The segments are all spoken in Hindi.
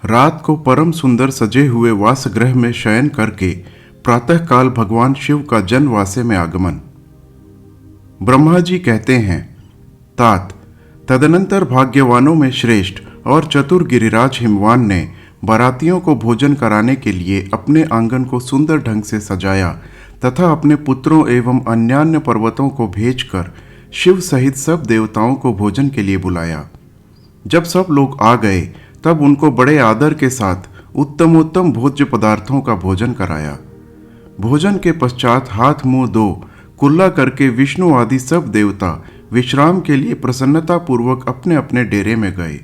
रात को परम सुंदर सजे हुए वासगृह में शयन करके प्रातःकाल भगवान शिव का जनवासे में आगमन। ब्रह्मा जी कहते हैं, तात तदनंतर भाग्यवानों में श्रेष्ठ और चतुर गिरिराज हिमवान ने बारातियों को भोजन कराने के लिए अपने आंगन को सुंदर ढंग से सजाया तथा अपने पुत्रों एवं अन्यान्य पर्वतों को भेजकर शिव सहित सब देवताओं को भोजन के लिए बुलाया। जब सब लोग आ गए तब उनको बड़े आदर के साथ उत्तमोत्तम भोज्य पदार्थों का भोजन कराया। भोजन के पश्चात हाथ मुंह धो कुल्ला करके विष्णु आदि सब देवता विश्राम के लिए प्रसन्नता पूर्वक अपने अपने डेरे में गए।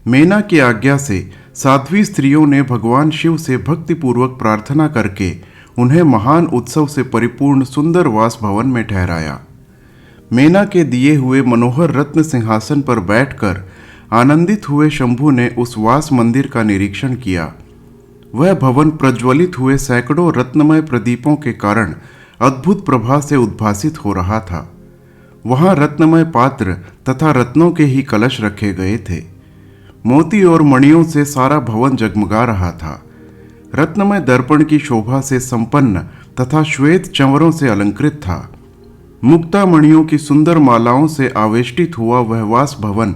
मेना की आज्ञा से साध्वी स्त्रियों ने भगवान शिव से भक्तिपूर्वक प्रार्थना करके उन्हें महान उत्सव से परिपूर्ण सुंदर वास भवन में ठहराया। मेना के दिए हुए मनोहर रत्न सिंहासन पर बैठकर आनंदित हुए शंभु ने उस वास मंदिर का निरीक्षण किया। वह भवन प्रज्वलित हुए सैकड़ों रत्नमय प्रदीपों के कारण अद्भुत प्रभा से उद्भासित हो रहा था। वहां रत्नमय पात्र तथा रत्नों के ही कलश रखे गए थे। मोती और मणियों से सारा भवन जगमगा रहा था। रत्नमय दर्पण की शोभा से संपन्न तथा श्वेत चंवरों से अलंकृत था। मुक्ता मणियों की सुंदर मालाओं से आवेष्टित हुआ वह वास भवन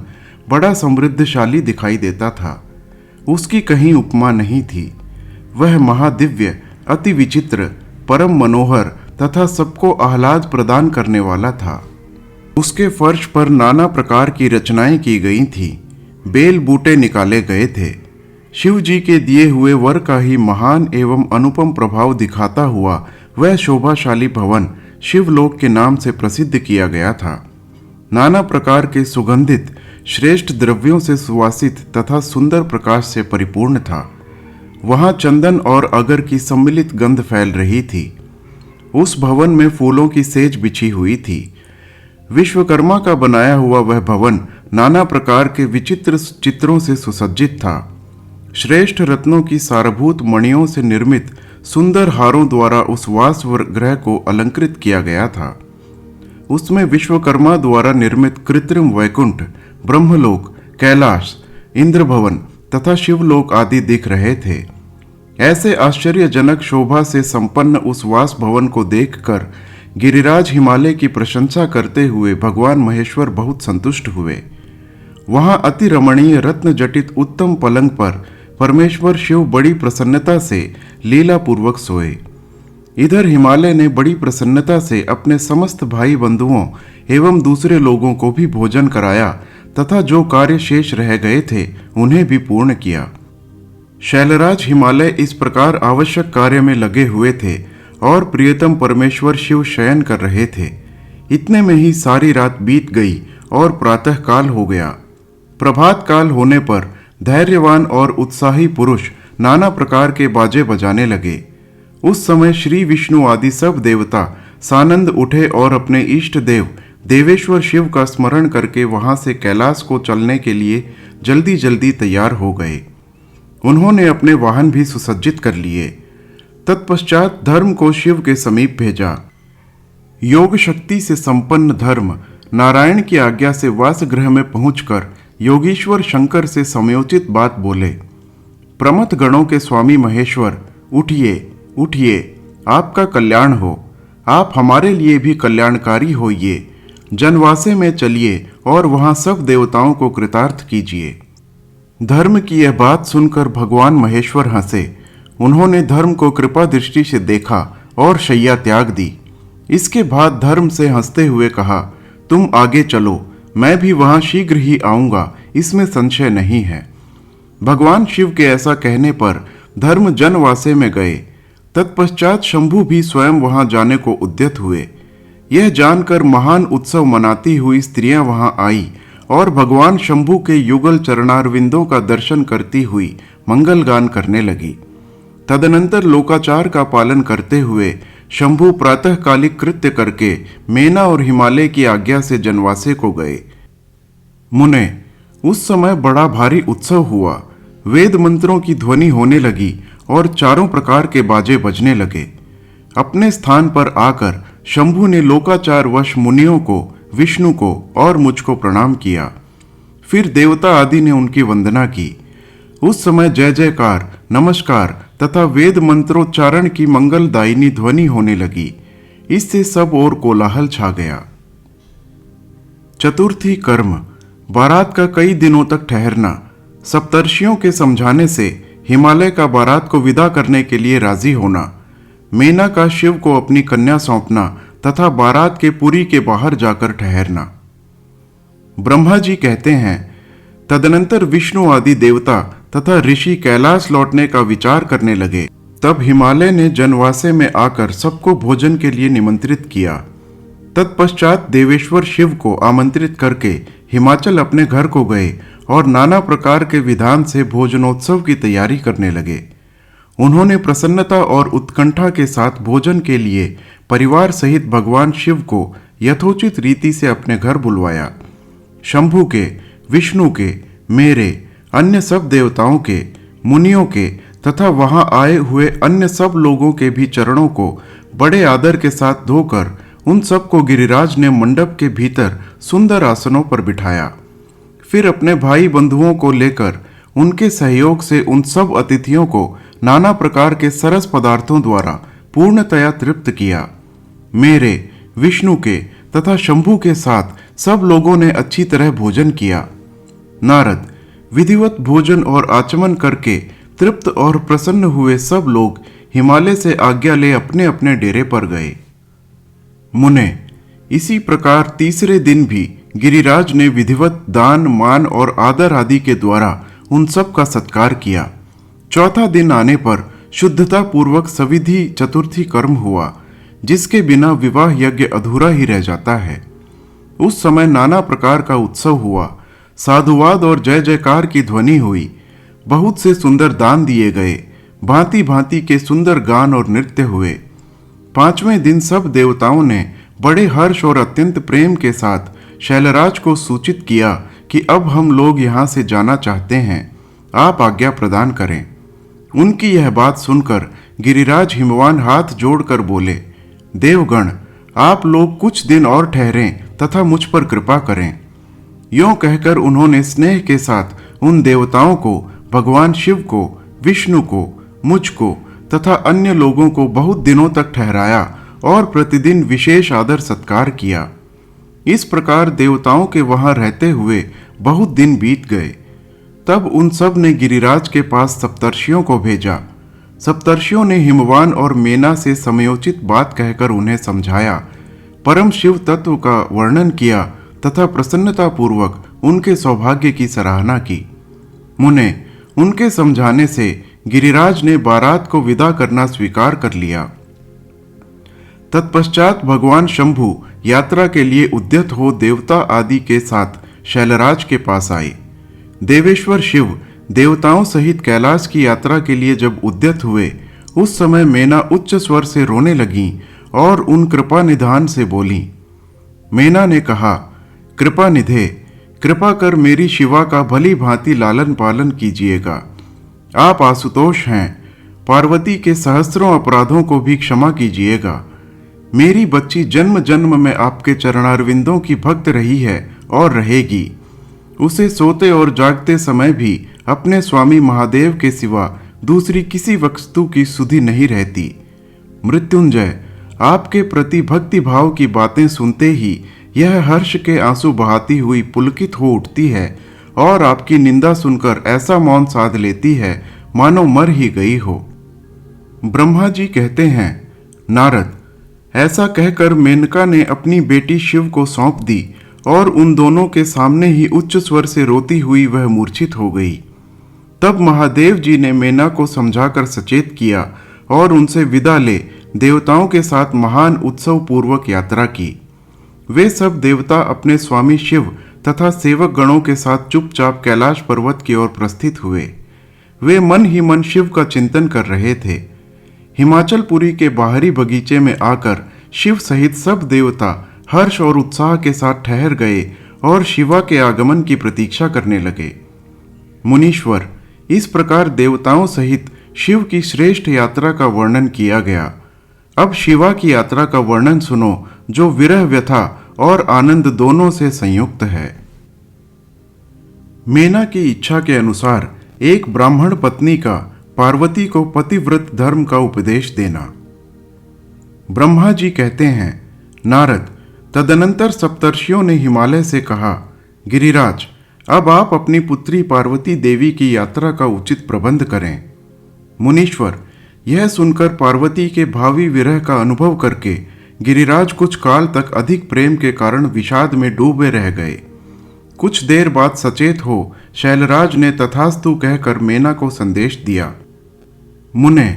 बड़ा समृद्धशाली दिखाई देता था। उसकी कहीं उपमा नहीं थी। वह महादिव्य, अति विचित्र, परम मनोहर तथा सबको आह्लाद प्रदान करने वाला था। उसके फर्श पर नाना प्रकार की रचनाएं की गई थीं। बेल बूटे निकाले गए थे। शिव जी के दिए हुए वर का ही महान एवं अनुपम प्रभाव दिखाता हुआ वह शोभाशाली भवन शिवलोक के नाम से प्रसिद्ध किया गया था। नाना प्रकार के सुगंधित श्रेष्ठ द्रव्यों से सुवासित तथा सुंदर प्रकाश से परिपूर्ण था। वहां चंदन और अगर की सम्मिलित गंध फैल रही थी। उस भवन में फूलों की सेज बिछी हुई थी। विश्वकर्मा का बनाया हुआ वह भवन नाना प्रकार के विचित्र चित्रों से सुसज्जित था। श्रेष्ठ रत्नों की सारभूत मणियों से निर्मित सुंदर हारों द्वारा उस वास गृह को अलंकृत किया गया था। उसमें विश्वकर्मा द्वारा निर्मित कृत्रिम वैकुंठ, ब्रह्मलोक, कैलाश, इंद्र भवन तथा शिवलोक आदि दिख रहे थे। ऐसे आश्चर्यजनक शोभा से संपन्न उस वास भवन को देखकर गिरिराज हिमालय की प्रशंसा करते हुए भगवान महेश्वर बहुत संतुष्ट हुए। वहां अति रमणीय रत्न जटित उत्तम पलंग पर परमेश्वर शिव बड़ी प्रसन्नता से लीला पूर्वक सोए। इधर हिमालय ने बड़ी प्रसन्नता से अपने समस्त भाई बंधुओं एवं दूसरे लोगों को भी भोजन कराया तथा जो कार्य शेष रह गए थे उन्हें भी पूर्ण किया। शैलराज हिमालय इस प्रकार आवश्यक कार्य में लगे हुए थे और प्रियतम परमेश्वर शिव शयन कर रहे थे। इतने में ही सारी रात बीत गई और प्रातः काल हो गया। प्रभात काल होने पर धैर्यवान और उत्साही पुरुष नाना प्रकार के बाजे बजाने लगे। उस समय श्री विष्णु आदि सब देवता सानंद उठे और अपने इष्ट देव देवेश्वर शिव का स्मरण करके वहां से कैलाश को चलने के लिए जल्दी जल्दी तैयार हो गए। उन्होंने अपने वाहन भी सुसज्जित कर लिए। तत्पश्चात धर्म को शिव के समीप भेजा। योग शक्ति से संपन्न धर्म नारायण की आज्ञा से वासगृह में पहुंचकर योगीश्वर शंकर से समयोचित बात बोले। प्रमथ गणों के स्वामी महेश्वर, उठिए उठिए, आपका कल्याण हो। आप हमारे लिए भी कल्याणकारी होइए। जनवासे में चलिए और वहां सब देवताओं को कृतार्थ कीजिए। धर्म की यह बात सुनकर भगवान महेश्वर हंसे। उन्होंने धर्म को कृपा दृष्टि से देखा और शैया त्याग दी। इसके बाद धर्म से हंसते हुए कहा, तुम आगे चलो, मैं भी वहां शीघ्र ही आऊंगा, इसमें संशय नहीं है। भगवान शिव के ऐसा कहने पर धर्म जनवासे में गए। तत्पश्चात शंभु भी स्वयं वहां जाने को उद्यत हुए। यह जानकर महान उत्सव मनाती हुई स्त्रियां वहां आई और भगवान शंभु के युगल चरणारविंदों का दर्शन करती हुई मंगल गान करने लगी। तदनंतर लोकाचार का पालन करते हुए शंभु प्रातःकालिक कृत्य करके मेना और हिमालय की आज्ञा से जनवासे को गए। मुने, उस समय बड़ा भारी उत्सव हुआ। वेद मंत्रों की ध्वनि होने लगी और चारों प्रकार के बाजे बजने लगे। अपने स्थान पर आकर शंभु ने लोकाचार वश मुनियों को, विष्णु को और मुझको प्रणाम किया। फिर देवता आदि ने उनकी वंदना की। उस समय जय जयकार, नमस्कार तथा वेद मंत्रोच्चारण की मंगलदायिनी ध्वनि होने लगी। इससे सब ओर कोलाहल छा गया। चतुर्थी कर्म, बारात का कई दिनों तक ठहरना। सप्तर्षियों के समझाने से हिमालय का बारात को विदा करने के लिए राजी होना। मेना का शिव को अपनी कन्या सौंपना तथा बारात के पुरी के बाहर जाकर ठहरना। ब्रह्मा जी कहते हैं, तदनंतर विष्णु आदि देवता तथा ऋषि कैलाश लौटने का विचार करने लगे। तब हिमालय ने जनवासे में आकर सबको भोजन के लिए निमंत्रित किया। तत्पश्चात देवेश्वर शिव को आमंत्रित करके हिमाचल अपने घर को गए और नाना प्रकार के विधान से भोजनोत्सव की तैयारी करने लगे। उन्होंने प्रसन्नता और उत्कंठा के साथ भोजन के लिए परिवार सहित भगवान शिव को यथोचित रीति से अपने घर बुलवाया। शंभु के, विष्णु के, मेरे, अन्य सब देवताओं के, मुनियों के तथा वहां आए हुए अन्य सब लोगों के भी चरणों को बड़े आदर के साथ धोकर उन सबको गिरिराज ने मंडप के भीतर सुंदर आसनों पर बिठाया। फिर अपने भाई बंधुओं को लेकर उनके सहयोग से उन सब अतिथियों को नाना प्रकार के सरस पदार्थों द्वारा पूर्णतया तृप्त किया। मेरे, विष्णु के तथा शंभु के साथ सब लोगों ने अच्छी तरह भोजन किया। नारद, विधिवत भोजन और आचमन करके तृप्त और प्रसन्न हुए सब लोग हिमालय से आज्ञा ले अपने अपने डेरे पर गए। मुने, इसी प्रकार तीसरे दिन भी गिरिराज ने विधिवत दान, मान और आदर आदि के द्वारा उन सब का सत्कार किया। चौथा दिन आने पर शुद्धता पूर्वक सविधि चतुर्थी कर्म हुआ, जिसके बिना विवाह यज्ञ अधूरा ही रह जाता है। उस समय नाना प्रकार का उत्सव हुआ, साधुवाद और जय जयकार की ध्वनि हुई, बहुत से सुंदर दान दिए गए, भांति भांति के सुंदर गान और नृत्य हुए। पांचवें दिन सब देवताओं ने बड़े हर्ष और अत्यंत प्रेम के साथ शैलराज को सूचित किया कि अब हम लोग यहाँ से जाना चाहते हैं, आप आज्ञा प्रदान करें। उनकी यह बात सुनकर गिरिराज हिमवान हाथ जोड़कर बोले, देवगण, आप लोग कुछ दिन और ठहरें तथा मुझ पर कृपा करें। यों कहकर उन्होंने स्नेह के साथ उन देवताओं को, भगवान शिव को, विष्णु को, मुझको तथा अन्य लोगों को बहुत दिनों तक ठहराया और प्रतिदिन विशेष आदर सत्कार किया। इस प्रकार देवताओं के वहां रहते हुए बहुत दिन बीत गए। तब उन सब ने गिरिराज के पास सप्तर्षियों को भेजा। सप्तर्षियों ने हिमवान और मेना से समयोचित बात कहकर उन्हें समझाया, परम शिव तत्व का वर्णन किया तथा प्रसन्नता पूर्वक उनके सौभाग्य की सराहना की। मुने, उनके समझाने से गिरिराज ने बारात को विदा करना स्वीकार कर लिया। तत्पश्चात भगवान शंभु यात्रा के लिए उद्यत हो देवता आदि के साथ शैलराज के पास आए। देवेश्वर शिव देवताओं सहित कैलाश की यात्रा के लिए जब उद्यत हुए, उस समय मेना उच्च स्वर से रोने लगी और उन कृपा निधान से बोली। मेना ने कहा, कृपा निधे, कृपा कर मेरी शिवा का भली भांति लालन पालन कीजिएगा। आप आशुतोष हैं, पार्वती के सहस्रों अपराधों को भी क्षमा कीजिएगा। मेरी बच्ची जन्म जन्म में आपके चरणारविंदों की भक्त रही है और रहेगी। उसे सोते और जागते समय भी अपने स्वामी महादेव के सिवा दूसरी किसी वस्तु की सुधि नहीं रहती। मृत्युंजय, आपके प्रति भक्ति भाव की बातें सुनते ही यह हर्ष के आंसू बहाती हुई पुलकित हो उठती है और आपकी निंदा सुनकर ऐसा मौन साध लेती है मानो मर ही गई हो। ब्रह्मा जी कहते हैं, नारद, ऐसा कहकर मेनका ने अपनी बेटी शिव को सौंप दी और उन दोनों के सामने ही उच्च स्वर से रोती हुई वह मूर्छित हो गई। तब महादेव जी ने मेना को समझाकर सचेत किया और उनसे विदा ले देवताओं के साथ महान उत्सव पूर्वक यात्रा की। वे सब देवता अपने स्वामी शिव तथा सेवक गणों के साथ चुपचाप कैलाश पर्वत की ओर प्रस्थित हुए। वे मन ही मन शिव का चिंतन कर रहे थे। हिमाचलपुरी के बाहरी बगीचे में आकर शिव सहित सब देवता हर्ष और उत्साह के साथ ठहर गए और शिवा के आगमन की प्रतीक्षा करने लगे। मुनीश्वर, इस प्रकार देवताओं सहित शिव की श्रेष्ठ यात्रा का वर्णन किया गया। अब शिवा की यात्रा का वर्णन सुनो, जो विरह व्यथा और आनंद दोनों से संयुक्त है। मेना की इच्छा के अनुसार एक ब्राह्मण पत्नी का पार्वती को पतिव्रत धर्म का उपदेश देना। ब्रह्मा जी कहते हैं, नारद, तदनंतर सप्तर्षियों ने हिमालय से कहा, गिरिराज, अब आप अपनी पुत्री पार्वती देवी की यात्रा का उचित प्रबंध करें। मुनीश्वर, यह सुनकर पार्वती के भावी विरह का अनुभव करके गिरिराज कुछ काल तक अधिक प्रेम के कारण विषाद में डूबे रह गए। कुछ देर बाद सचेत हो शैलराज ने तथास्तु कहकर मेना को संदेश दिया। मुने,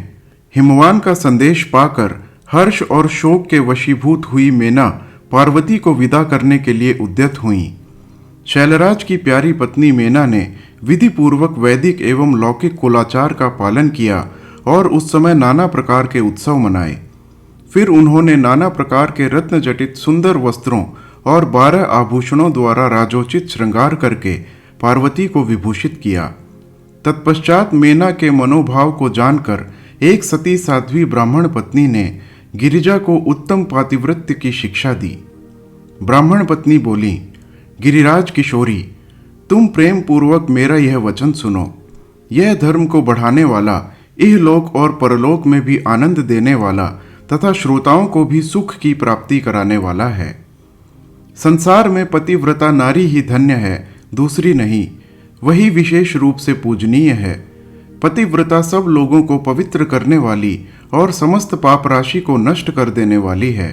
हिमवान का संदेश पाकर हर्ष और शोक के वशीभूत हुई मेना पार्वती को विदा करने के लिए उद्यत हुई। शैलराज की प्यारी पत्नी मेना ने विधि पूर्वक वैदिक एवं लौकिक कुलाचार का पालन किया और उस समय नाना प्रकार के उत्सव मनाए। फिर उन्होंने नाना प्रकार के रत्न जटित सुंदर वस्त्रों और 12 आभूषणों द्वारा राजोचित श्रृंगार करके पार्वती को विभूषित किया। तत्पश्चात मेना के मनोभाव को जानकर एक सती साध्वी ब्राह्मण पत्नी ने गिरिजा को उत्तम पातिव्रत्य की शिक्षा दी। ब्राह्मण पत्नी बोली, गिरिराज किशोरी, तुम प्रेम पूर्वक मेरा यह वचन सुनो। यह धर्म को बढ़ाने वाला, इहलोक और परलोक में भी आनंद देने वाला तथा श्रोताओं को भी सुख की प्राप्ति कराने वाला है। संसार में पतिव्रता नारी ही धन्य है, दूसरी नहीं। वही विशेष रूप से पूजनीय है। पतिव्रता सब लोगों को पवित्र करने वाली और समस्त पाप राशि को नष्ट कर देने वाली है।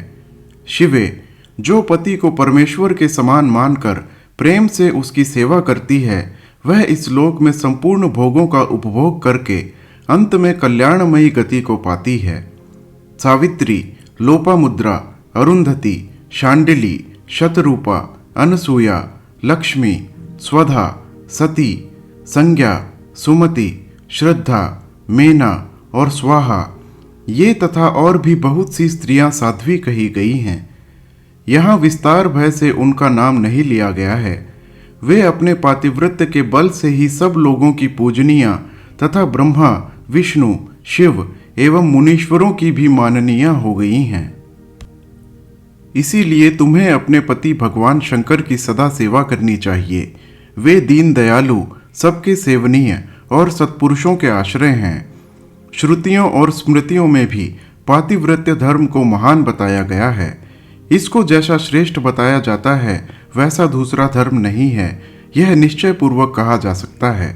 शिवे, जो पति को परमेश्वर के समान मानकर प्रेम से उसकी सेवा करती है, वह इस लोक में संपूर्ण भोगों का उपभोग करके अंत में कल्याणमयी गति को पाती है। सावित्री, लोपामुद्रा, अरुंधति, शांडिली, शतरूपा, अनसूया, लक्ष्मी, स्वधा, सती, संज्ञा, सुमति, श्रद्धा, मेना और स्वाहा, ये तथा और भी बहुत सी स्त्रियां साध्वी कही गई हैं। यहाँ विस्तार भय से उनका नाम नहीं लिया गया है। वे अपने पातिव्रत्य के बल से ही सब लोगों की पूजनीय तथा ब्रह्मा, विष्णु, शिव एवं मुनीश्वरों की भी माननीय हो गई हैं। इसीलिए तुम्हें अपने पति भगवान शंकर की सदा सेवा करनी चाहिए। वे दीन दयालु, सबके सेवनीय और सत्पुरुषों के आश्रय हैं। श्रुतियों और स्मृतियों में भी पातिव्रत्य धर्म को महान बताया गया है। इसको जैसा श्रेष्ठ बताया जाता है वैसा दूसरा धर्म नहीं है, यह निश्चय पूर्वक कहा जा सकता है।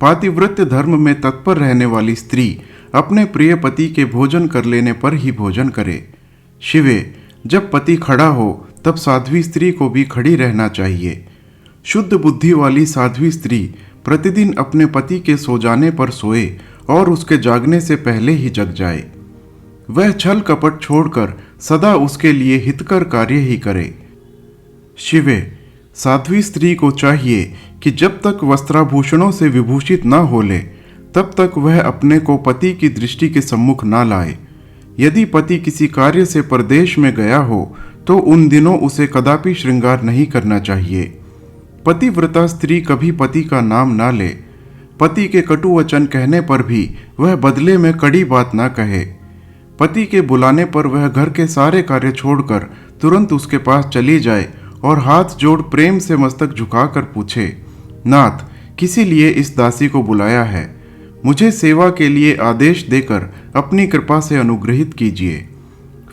पातिव्रत्य धर्म में तत्पर रहने वाली स्त्री अपने प्रिय पति के भोजन कर लेने पर ही भोजन करे। शिवे, जब पति खड़ा हो तब साध्वी स्त्री को भी खड़ी रहना चाहिए। शुद्ध बुद्धि वाली साध्वी स्त्री प्रतिदिन अपने पति के सो जाने पर सोए और उसके जागने से पहले ही जग जाए। वह छल कपट छोड़कर सदा उसके लिए हितकर कार्य ही करे। शिवे, साध्वी स्त्री को चाहिए कि जब तक वस्त्राभूषणों से विभूषित न हो ले तब तक वह अपने को पति की दृष्टि के सम्मुख न लाए। यदि पति किसी कार्य से परदेश में गया हो तो उन दिनों उसे कदापि श्रृंगार नहीं करना चाहिए। पतिव्रता स्त्री कभी पति का नाम ना ले। पति के कटु वचन कहने पर भी वह बदले में कड़ी बात ना कहे। पति के बुलाने पर वह घर के सारे कार्य छोड़कर तुरंत उसके पास चली जाए और हाथ जोड़ प्रेम से मस्तक झुकाकर पूछे, नाथ, किसी लिए इस दासी को बुलाया है? मुझे सेवा के लिए आदेश देकर अपनी कृपा से अनुग्रहित कीजिए।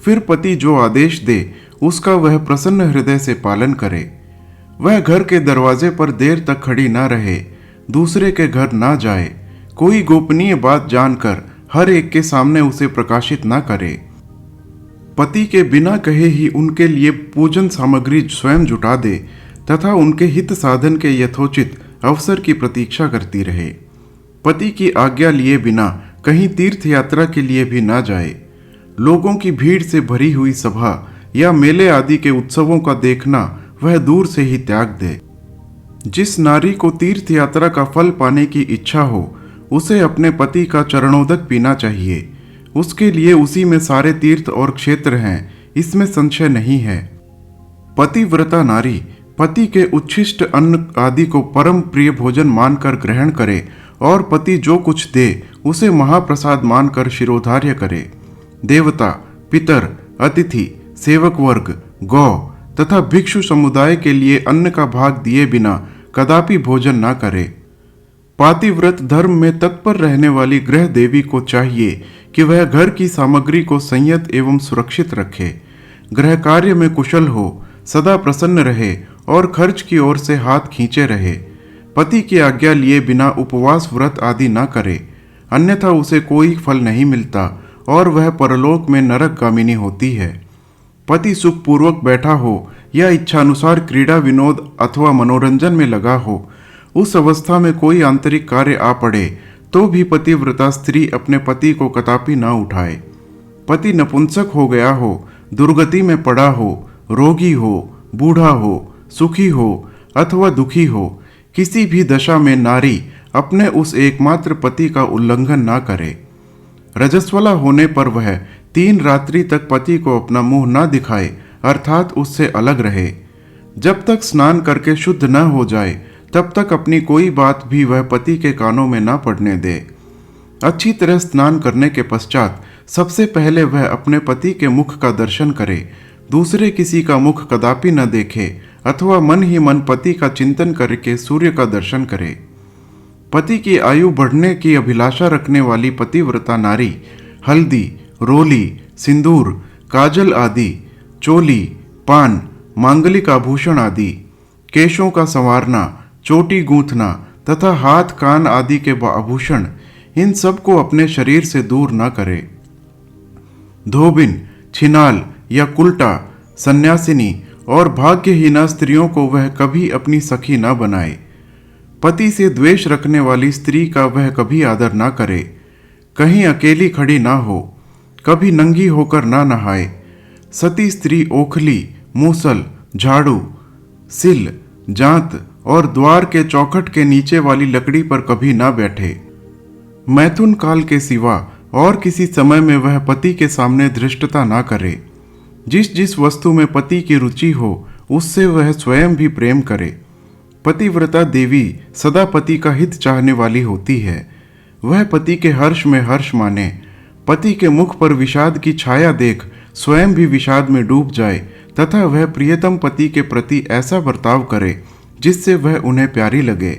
फिर पति जो आदेश दे उसका वह प्रसन्न हृदय से पालन करे। वह घर के दरवाजे पर देर तक खड़ी ना रहे, दूसरे के घर ना जाए, कोई गोपनीय बात जानकर हर एक के सामने उसे प्रकाशित ना करे। पति के बिना कहे ही उनके लिए पूजन सामग्री स्वयं जुटा दे तथा उनके हित साधन के यथोचित अवसर की प्रतीक्षा करती रहे। पति की आज्ञा लिए बिना कहीं तीर्थ यात्रा के लिए भी ना जाए। लोगों की भीड़ से भरी हुई सभा या मेले आदि के उत्सवों का देखना वह दूर से ही त्याग दे। जिस नारी को तीर्थ यात्रा का फल पाने की इच्छा हो उसे अपने पति का चरणोदक पीना चाहिए। उसके लिए उसी में सारे तीर्थ और क्षेत्र हैं, इसमें संशय नहीं है। पतिव्रता नारी पति के उच्छिष्ट अन्न आदि को परम प्रिय भोजन मानकर ग्रहण करे और पति जो कुछ दे उसे महाप्रसाद मानकर शिरोधार्य करे। देवता, पितर, अतिथि, सेवक वर्ग, गौ तथा भिक्षु समुदाय के लिए अन्न का भाग दिए बिना कदापि भोजन न करे। पातिव्रत धर्म में तत्पर रहने वाली गृह देवी को चाहिए कि वह घर की सामग्री को संयत एवं सुरक्षित रखे, गृह कार्य में कुशल हो, सदा प्रसन्न रहे और खर्च की ओर से हाथ खींचे रहे। पति की आज्ञा लिए बिना उपवास व्रत आदि न करे, अन्यथा उसे कोई फल नहीं मिलता और वह परलोक में नरकगामिनी होती है। पति सुखपूर्वक बैठा हो या इच्छानुसार क्रीड़ा विनोद अथवा मनोरंजन में लगा हो, उस अवस्था में कोई आंतरिक कार्य आ पड़े तो भी पतिव्रता स्त्री अपने पति को कदापि न उठाए। पति नपुंसक हो गया हो, दुर्गति में पड़ा हो, रोगी हो, बूढ़ा हो, सुखी हो अथवा दुखी हो, किसी भी दशा में नारी अपने उस एकमात्र पति का उल्लंघन ना करे। रजस्वला होने पर वह 3 रात्रि तक पति को अपना मुंह न दिखाए, अर्थात उससे अलग रहे। जब तक स्नान करके शुद्ध न हो जाए तब तक अपनी कोई बात भी वह पति के कानों में न पड़ने दे। अच्छी तरह स्नान करने के पश्चात सबसे पहले वह अपने पति के मुख का दर्शन करे, दूसरे किसी का मुख कदापि न देखे अथवा मन ही मन पति का चिंतन करके सूर्य का दर्शन करे। पति की आयु बढ़ने की अभिलाषा रखने वाली पतिव्रता नारी हल्दी, रोली, सिंदूर, काजल आदि, चोली, पान, मांगलिक आभूषण आदि, केशों का संवारना, चोटी गूंथना तथा हाथ कान आदि के आभूषण, इन सब को अपने शरीर से दूर न करे। धोबिन, छिनाल या कुल्टा, सन्यासिनी और भाग्यहीना स्त्रियों को वह कभी अपनी सखी न बनाए। पति से द्वेष रखने वाली स्त्री का वह कभी आदर ना करे। कहीं अकेली खड़ी ना हो, कभी नंगी होकर ना नहाए। सती स्त्री ओखली, मूसल, झाड़ू, सिल, जांत और द्वार के चौखट के नीचे वाली लकड़ी पर कभी ना बैठे। मैथुन काल के सिवा और किसी समय में वह पति के सामने धृष्टता ना करे। जिस जिस वस्तु में पति की रुचि हो उससे वह स्वयं भी प्रेम करे। पतिव्रता देवी सदा पति का हित चाहने वाली होती है। वह पति के हर्ष में हर्ष माने, पति के मुख पर विषाद की छाया देख स्वयं भी विषाद में डूब जाए तथा वह प्रियतम पति के प्रति ऐसा बर्ताव करे जिससे वह उन्हें प्यारी लगे।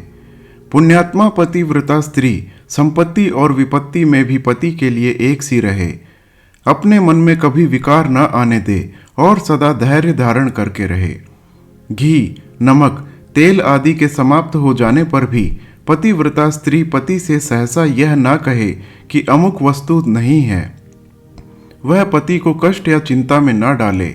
पुण्यात्मा पतिव्रता स्त्री संपत्ति और विपत्ति में भी पति के लिए एक सी रहे, अपने मन में कभी विकार न आने दे और सदा धैर्य धारण करके रहे। घी, नमक, तेल आदि के समाप्त हो जाने पर भी पतिव्रता स्त्री पति से सहसा यह ना कहे कि अमुक वस्तु नहीं है। वह पति को कष्ट या चिंता में न डाले।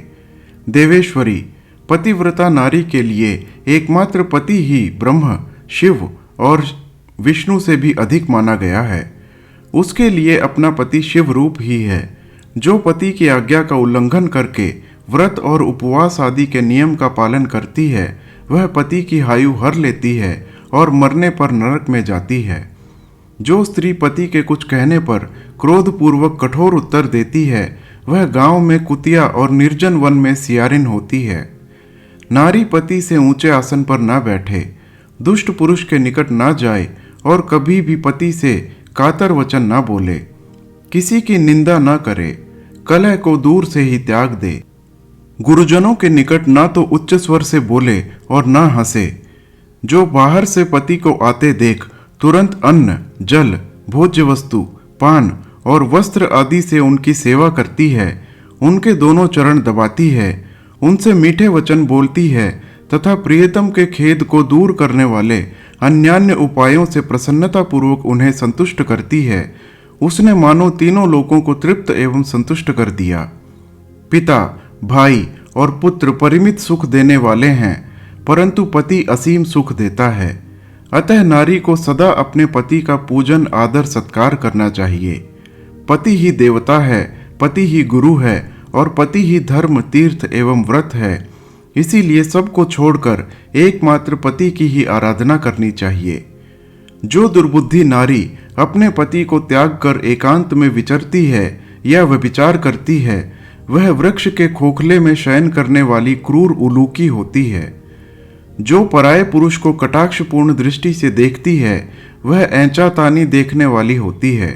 देवेश्वरी, पतिव्रता नारी के लिए एकमात्र पति ही ब्रह्म, शिव और विष्णु से भी अधिक माना गया है। उसके लिए अपना पति शिव रूप ही है। जो पति की आज्ञा का उल्लंघन करके व्रत और उपवास आदि के नियम का पालन करती है, वह पति की आयु हर लेती है और मरने पर नरक में जाती है। जो स्त्री पति के कुछ कहने पर क्रोधपूर्वक कठोर उत्तर देती है, वह गांव में कुतिया और निर्जन वन में सियारिन होती है। नारी पति से ऊंचे आसन पर न बैठे, दुष्ट पुरुष के निकट न जाए और कभी भी पति से कातर वचन न बोले, किसी की निंदा न करे, कलह को दूर से ही त्याग दे। गुरुजनों के निकट ना तो उच्च स्वर से बोले और ना हंसे। जो बाहर से पति को आते देख तुरंत अन्न, जल, भोज्य वस्तु, पान और वस्त्र आदि से उनकी सेवा करती है, उनके दोनों चरण दबाती है, उनसे मीठे वचन बोलती है तथा प्रियतम के खेद को दूर करने वाले अन्यान्य उपायों से प्रसन्नतापूर्वक उन्हें संतुष्ट करती है, उसने मानो तीनों लोगों को तृप्त एवं संतुष्ट कर दिया। पिता, भाई और पुत्र परिमित सुख देने वाले हैं, परंतु पति असीम सुख देता है। अतः नारी को सदा अपने पति का पूजन आदर सत्कार करना चाहिए। पति ही देवता है, पति ही गुरु है और पति ही धर्म, तीर्थ एवं व्रत है। इसीलिए सबको छोड़कर एकमात्र पति की ही आराधना करनी चाहिए। जो दुर्बुद्धि नारी अपने पति को त्याग कर एकांत में विचरती है या व्यभिचार करती है, वह वृक्ष के खोखले में शयन करने वाली क्रूर उलूकी होती है। जो पराये पुरुष को कटाक्षपूर्ण दृष्टि से देखती है, वह ऐंचा तानी देखने वाली होती है।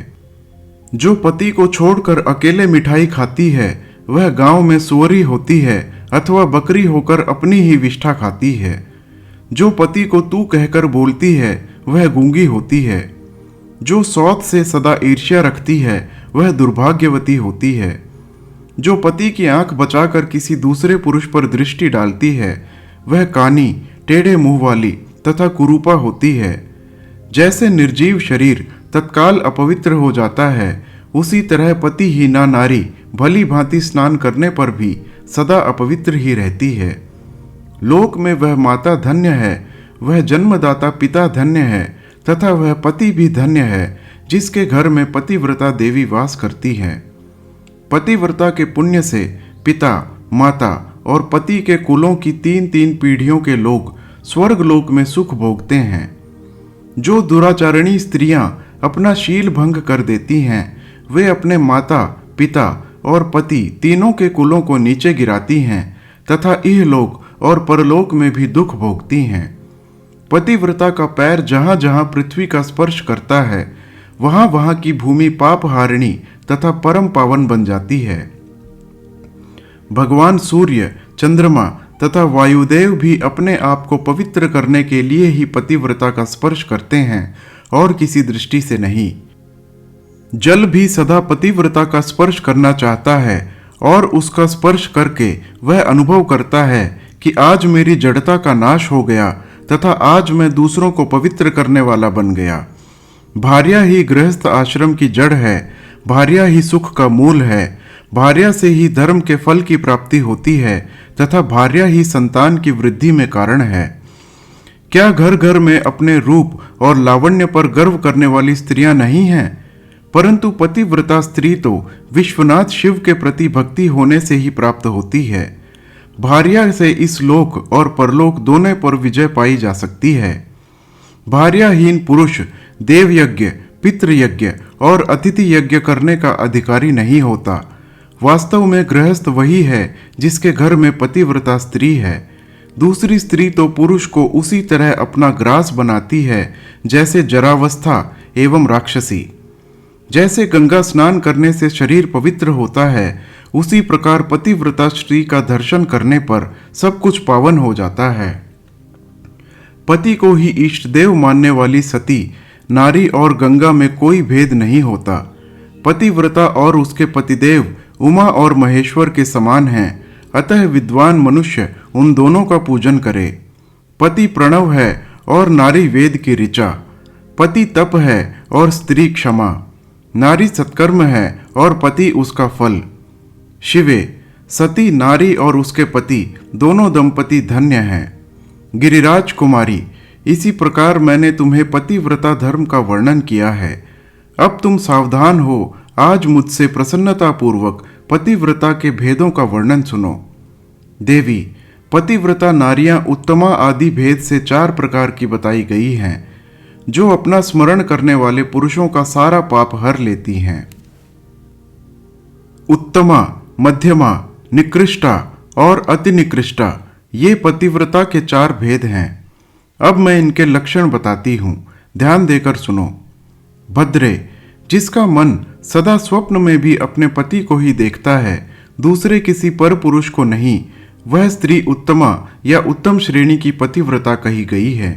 जो पति को छोड़कर अकेले मिठाई खाती है, वह गांव में सुअरी होती है अथवा बकरी होकर अपनी ही विष्ठा खाती है। जो पति को तू कहकर बोलती है, वह गूंगी होती है। जो सौत से सदा ईर्ष्या रखती है वह दुर्भाग्यवती होती है। जो पति की आंख बचाकर किसी दूसरे पुरुष पर दृष्टि डालती है वह कानी, टेढ़े मुंह वाली तथा कुरूपा होती है। जैसे निर्जीव शरीर तत्काल अपवित्र हो जाता है, उसी तरह पतिहीना नारी भली भांति स्नान करने पर भी सदा अपवित्र ही रहती है। लोक में वह माता धन्य है, वह जन्मदाता पिता धन्य है तथा वह पति भी धन्य है जिसके घर में पतिव्रता देवी वास करती है। पतिव्रता के पुण्य से पिता, माता और पति के कुलों की 3-3 पीढ़ियों के लोग स्वर्ग लोक में सुख भोगते हैं। जो दुराचारणी स्त्रियां अपना शील भंग कर देती हैं वे अपने माता, पिता और पति तीनों के कुलों को नीचे गिराती हैं तथा इहलोक और परलोक में भी दुख भोगती हैं। पतिव्रता का पैर जहां जहां पृथ्वी का स्पर्श करता है वहां वहां की भूमि पापहारिणी तथा परम पावन बन जाती है। भगवान सूर्य, चंद्रमा तथा वायुदेव भी अपने आप को पवित्र करने के लिए ही पतिव्रता का स्पर्श करते हैं और किसी दृष्टि से नहीं। जल भी सदा पतिव्रता का स्पर्श करना चाहता है और उसका स्पर्श करके वह अनुभव करता है कि आज मेरी जड़ता का नाश हो गया तथा आज मैं दूसरों को पवित्र करने वाला बन गया। भार्या ही गृहस्थ आश्रम की जड़ है, भार्या ही सुख का मूल है, भार्या से ही धर्म के फल की प्राप्ति होती है तथा भार्या ही संतान की वृद्धि में कारण है। क्या घर घर में अपने रूप और लावण्य पर गर्व करने वाली स्त्रियां नहीं हैं? परंतु पतिव्रता स्त्री तो विश्वनाथ शिव के प्रति भक्ति होने से ही प्राप्त होती है। भार्या से इस लोक और परलोक दोनों पर विजय पाई जा सकती है। भार्याहीन पुरुष देवयज्ञ, पितृयज्ञ और अतिथि यज्ञ करने का अधिकारी नहीं होता। वास्तव में गृहस्थ वही है जिसके घर में पतिव्रता स्त्री है। दूसरी स्त्री तो पुरुष को उसी तरह अपना ग्रास बनाती है जैसे जरावस्था एवं राक्षसी। जैसे गंगा स्नान करने से शरीर पवित्र होता है, उसी प्रकार पतिव्रता स्त्री का दर्शन करने पर सब कुछ पावन हो जाता है। पति को ही इष्ट देव मानने वाली सती नारी और गंगा में कोई भेद नहीं होता। पतिव्रता और उसके पतिदेव उमा और महेश्वर के समान हैं, अतः विद्वान मनुष्य उन दोनों का पूजन करे। पति प्रणव है और नारी वेद की ऋचा। पति तप है और स्त्री क्षमा। नारी सत्कर्म है और पति उसका फल। शिवे, सती नारी और उसके पति दोनों दंपति धन्य हैं। गिरिराज कुमारी, इसी प्रकार मैंने तुम्हें पतिव्रता धर्म का वर्णन किया है। अब तुम सावधान हो, आज मुझसे प्रसन्नता पूर्वक पतिव्रता के भेदों का वर्णन सुनो। देवी, पतिव्रता नारियां उत्तमा आदि भेद से 4 प्रकार की बताई गई हैं, जो अपना स्मरण करने वाले पुरुषों का सारा पाप हर लेती हैं। उत्तमा, मध्यमा, निकृष्टा और अति निकृष्टा, ये पतिव्रता के 4 भेद हैं। अब मैं इनके लक्षण बताती हूं, ध्यान देकर सुनो। भद्रे, जिसका मन सदा स्वप्न में भी अपने पति को ही देखता है, दूसरे किसी पर पुरुष को नहीं, वह स्त्री उत्तमा या उत्तम श्रेणी की पतिव्रता कही गई है।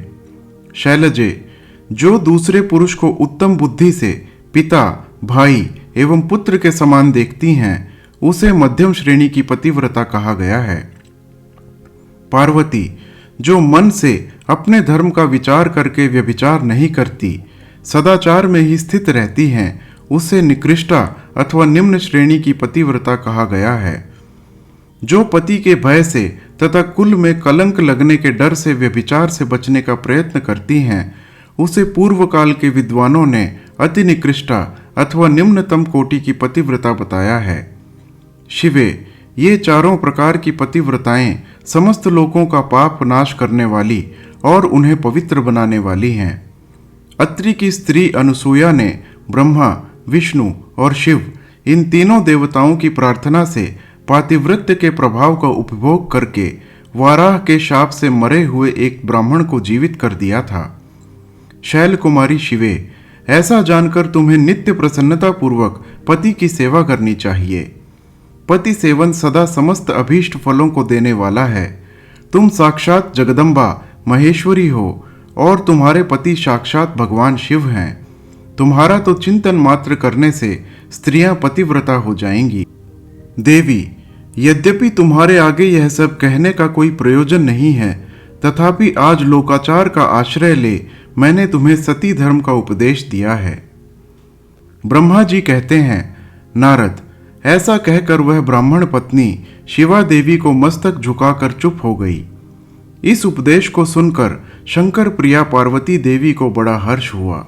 शैलजे, जो दूसरे पुरुष को उत्तम बुद्धि से पिता, भाई एवं पुत्र के समान देखती हैं, उसे मध्यम श्रेणी की पतिव्रता कहा गया है। पार्वती, जो मन से अपने धर्म का विचार करके व्यभिचार नहीं करती, सदाचार में ही स्थित रहती हैं, उसे निकृष्टा अथवा निम्न श्रेणी की पतिव्रता कहा गया है। जो पति के भय से तथा कुल में कलंक लगने के डर से व्यभिचार से बचने का प्रयत्न करती हैं, उसे पूर्व काल के विद्वानों ने अति निकृष्टा अथवा निम्नतम कोटि की पतिव्रता बताया है। शिवे, ये चारों प्रकार की पतिव्रताएं समस्त लोगों का पाप नाश करने वाली और उन्हें पवित्र बनाने वाली हैं। अत्रि की स्त्री अनुसूया ने ब्रह्मा, विष्णु और शिव इन तीनों देवताओं की प्रार्थना से पातिव्रत्य के प्रभाव का उपभोग करके वाराह के शाप से मरे हुए एक ब्राह्मण को जीवित कर दिया था। शैल कुमारी शिवे, ऐसा जानकर तुम्हें नित्य प्रसन्नता पूर्वक पति की सेवा करनी चाहिए। पति सेवन सदा समस्त अभीष्ट फलों को देने वाला है। तुम साक्षात जगदम्बा महेश्वरी हो और तुम्हारे पति साक्षात भगवान शिव हैं। तुम्हारा तो चिंतन मात्र करने से स्त्रियां पतिव्रता हो जाएंगी। देवी, यद्यपि तुम्हारे आगे यह सब कहने का कोई प्रयोजन नहीं है, तथापि आज लोकाचार का आश्रय ले मैंने तुम्हें सती धर्म का उपदेश दिया है। ब्रह्मा जी कहते हैं, नारद, ऐसा कहकर वह ब्राह्मण पत्नी शिवा देवी को मस्तक झुकाकर चुप हो गई। इस उपदेश को सुनकर शंकर प्रिया पार्वती देवी को बड़ा हर्ष हुआ।